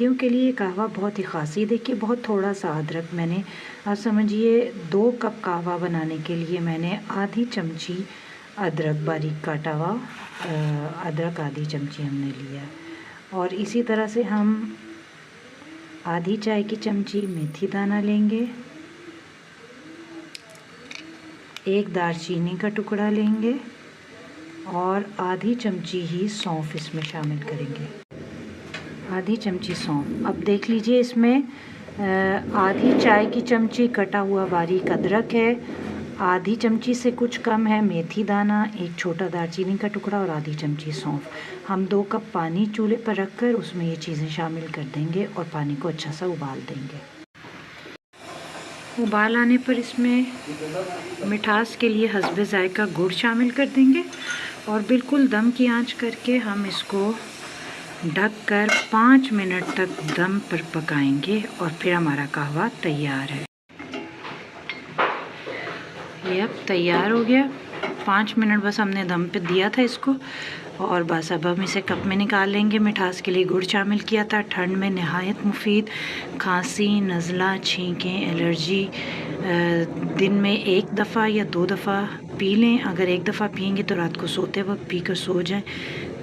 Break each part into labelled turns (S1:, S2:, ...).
S1: सर्दियों के लिए कहवा बहुत ही ख़ास है। देखिए बहुत थोड़ा सा अदरक मैंने, आप समझिए 2 कप कहवा बनाने के लिए मैंने आधी चमची अदरक बारीक काटा हुआ अदरक आधी चमची हमने लिया। और इसी तरह से हम आधी चाय की चमची मेथी दाना लेंगे, 1 दालचीनी का टुकड़ा लेंगे और आधी चमची ही सौंफ इसमें शामिल करेंगे, आधी चमची सौंफ। अब देख लीजिए इसमें आधी चाय की चमची कटा हुआ बारीक अदरक है, आधी चमची से कुछ कम है मेथी दाना, 1 छोटा दालचीनी का टुकड़ा और आधी चमची सौंफ। हम 2 कप पानी चूल्हे पर रखकर उसमें ये चीज़ें शामिल कर देंगे और पानी को अच्छा सा उबाल देंगे। उबाल आने पर इसमें मिठास के लिए हस्बे जायका गुड़ शामिल कर देंगे और बिल्कुल दम की आंच करके हम इसको ढककर 5 मिनट तक दम पर पकाएंगे और फिर हमारा कहवा तैयार है। ये अब तैयार हो गया। 5 मिनट बस हमने दम पे दिया था इसको और बस अब हम इसे कप में निकाल लेंगे। मिठास के लिए गुड़ शामिल किया था। ठंड में नहायत मुफीद, खांसी, नज़ला, छींकें, एलर्जी दिन में 1 दफ़ा या 2 दफ़ा पी लें। अगर 1 दफ़ा पिएंगे तो रात को सोते वक्त पी कर सो जाएं।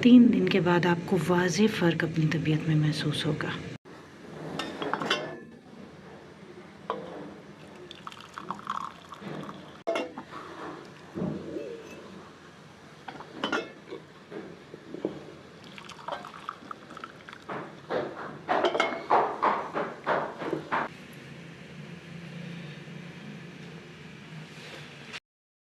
S1: 3 दिन के बाद आपको वाज़ेह फ़र्क अपनी तबीयत में महसूस होगा।